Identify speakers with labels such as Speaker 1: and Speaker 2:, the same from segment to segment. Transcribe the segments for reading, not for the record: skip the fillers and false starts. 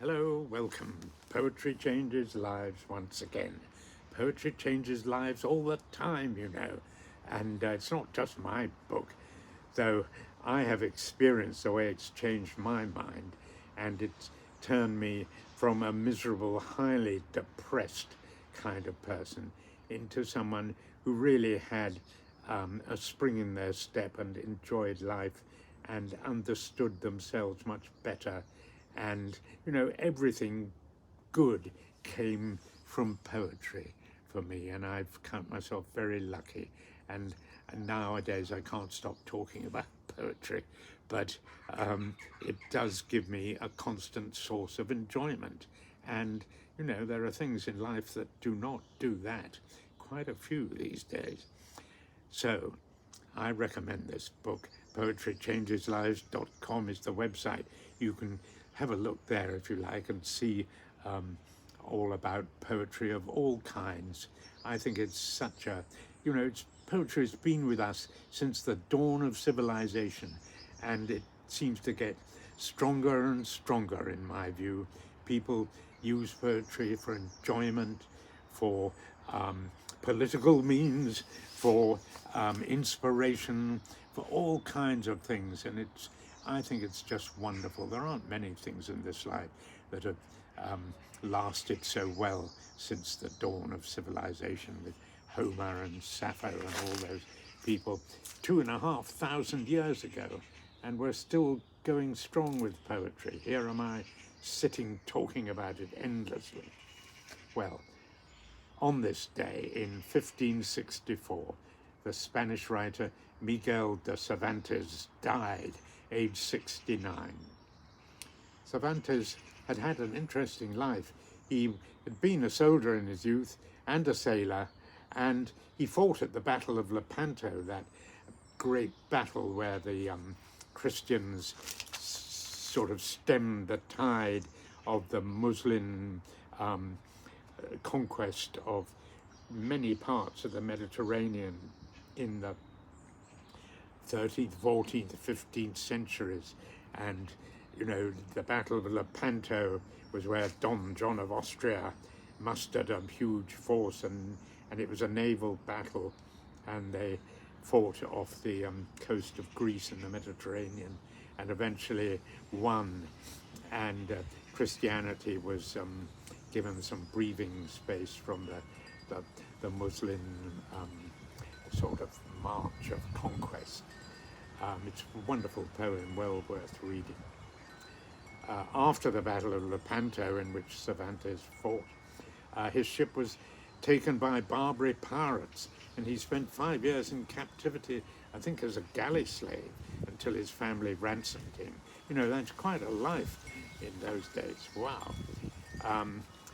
Speaker 1: Hello, welcome. Poetry changes lives once again. Poetry changes lives all the time, you know. And it's not just my book, though I have experienced the way it's changed my mind, and it's turned me from a miserable, highly depressed kind of person into someone who really had a spring in their step and enjoyed life and understood themselves much better. And, you know, everything good came from poetry for me, and I've count myself very lucky. And nowadays I can't stop talking about poetry, but it does give me a constant source of enjoyment. And you know, there are things in life that do not do that. Quite a few these days. So I recommend this book. Poetrychangeslives.com is the website. You can have a look there if you like and see all about poetry of all kinds. I think it's such a, you know, poetry has been with us since the dawn of civilization, and it seems to get stronger and stronger in my view. People use poetry for enjoyment, for political means, for inspiration, for all kinds of things, and I think it's just wonderful. There aren't many things in this life that have lasted so well since the dawn of civilization, with Homer and Sappho and all those people 2,500 years ago, and we're still going strong with poetry. Here am I sitting talking about it endlessly. Well, on this day in 1564, the Spanish writer Miguel de Cervantes died, aged 69. Cervantes had had an interesting life. He had been a soldier in his youth and a sailor, and he fought at the Battle of Lepanto, that great battle where the Christians sort of stemmed the tide of the Muslim conquest of many parts of the Mediterranean in the 13th, 14th, 15th centuries. And, you know, the Battle of Lepanto was where Don John of Austria mustered a huge force, and it was a naval battle, and they fought off the coast of Greece in the Mediterranean and eventually won. And Christianity was given some breathing space from the Muslim sort of march of conquest. It's a wonderful poem, well worth reading. After the Battle of Lepanto, in which Cervantes fought, his ship was taken by Barbary pirates, and he spent 5 years in captivity, I think as a galley slave, until his family ransomed him. You know, that's quite a life in those days. Wow.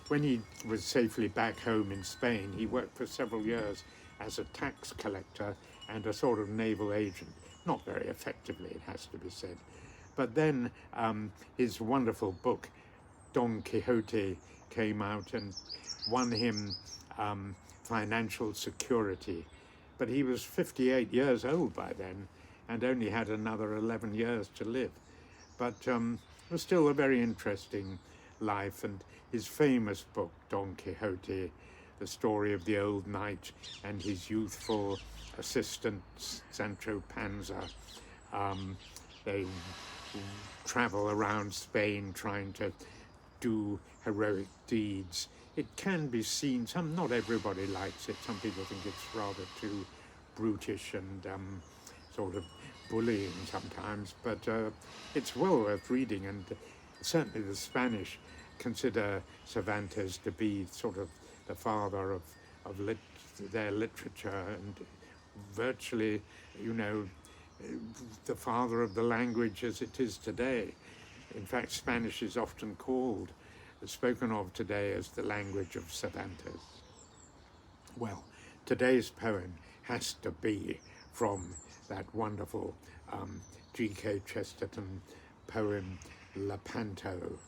Speaker 1: When he was safely back home in Spain, he worked for several years as a tax collector and a sort of naval agent. Not very effectively, it has to be said. But then his wonderful book, Don Quixote, came out and won him financial security. But he was 58 years old by then and only had another 11 years to live. But it was still a very interesting life, and his famous book, Don Quixote, the story of the old knight and his youthful assistant, Sancho Panza. They travel around Spain trying to do heroic deeds. It can be seen, not everybody likes it. Some people think it's rather too brutish and sort of bullying sometimes, but it's well worth reading, and certainly the Spanish consider Cervantes to be sort of the father of their literature, and virtually, you know, the father of the language as it is today. In fact, Spanish is often spoken of today as the language of Cervantes. Well, today's poem has to be from that wonderful G.K. Chesterton poem Lepanto,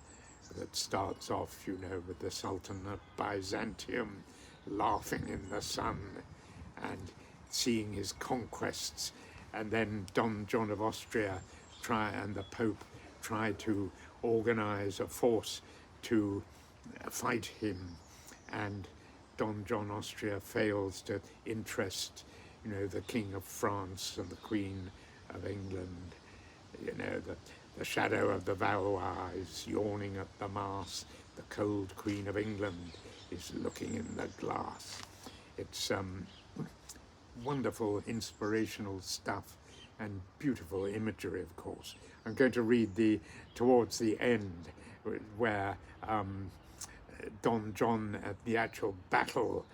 Speaker 1: that starts off, you know, with the Sultan of Byzantium laughing in the sun and seeing his conquests, and then Don John of Austria and the Pope try to organize a force to fight him, and Don John Austria fails to interest, the King of France and the Queen of England. The shadow of the Valois is yawning at the mast. The cold Queen of England is looking in the glass. It's wonderful, inspirational stuff and beautiful imagery, of course. I'm going to read towards the end, where Don John, at the actual battle,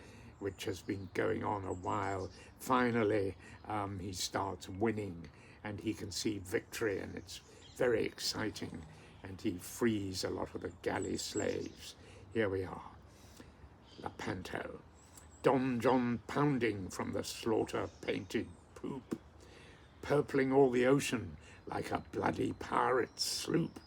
Speaker 1: which has been going on a while, finally he starts winning, and he can see victory, and it's very exciting, and he frees a lot of the galley slaves. Here we are. Lepanto. Don John pounding from the slaughter-painted poop, purpling all the ocean like a bloody pirate sloop,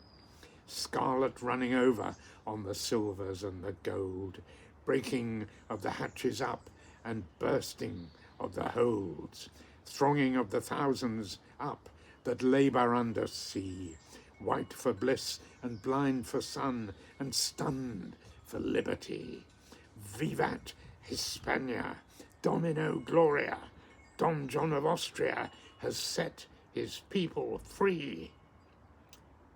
Speaker 1: scarlet running over on the silvers and the gold, breaking of the hatches up and bursting of the holds, thronging of the thousands up that labour under sea, white for bliss and blind for sun and stunned for liberty. Vivat Hispania, Domino Gloria, Don John of Austria has set his people free.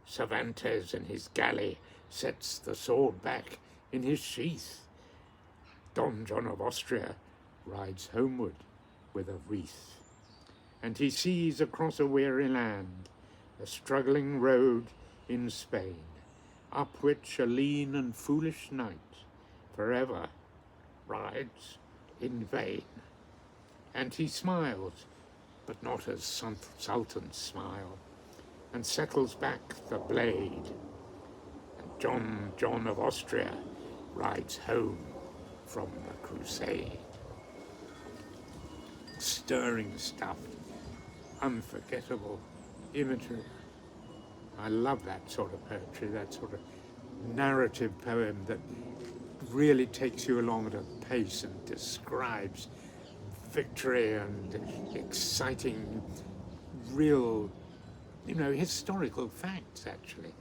Speaker 1: Cervantes in his galley sets the sword back in his sheath. Don John of Austria rides homeward with a wreath, and he sees across a weary land a struggling road in Spain, up which a lean and foolish knight forever rides in vain. And he smiles, but not as sultans smile, and settles back the blade, and John of Austria rides home from the crusade. Stirring stuff, unforgettable imagery. I love that sort of poetry, that sort of narrative poem that really takes you along at a pace and describes victory and exciting, real, historical facts, actually,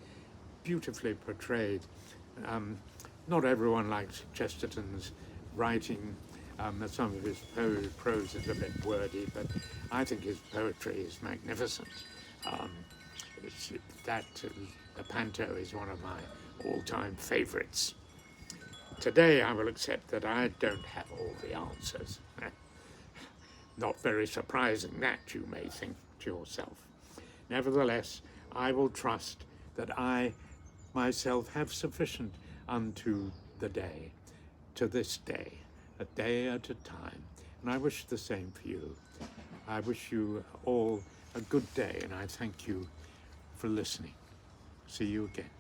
Speaker 1: beautifully portrayed. Not everyone likes Chesterton's writing. Some of his prose is a bit wordy, but I think his poetry is magnificent. Lepanto is one of my all-time favorites. Today I will accept that I don't have all the answers. Not very surprising, that, you may think to yourself. Nevertheless, I will trust that I myself have sufficient unto the day, to this day, a day at a time. And I wish the same for you. I wish you all a good day, and I thank you for listening. See you again.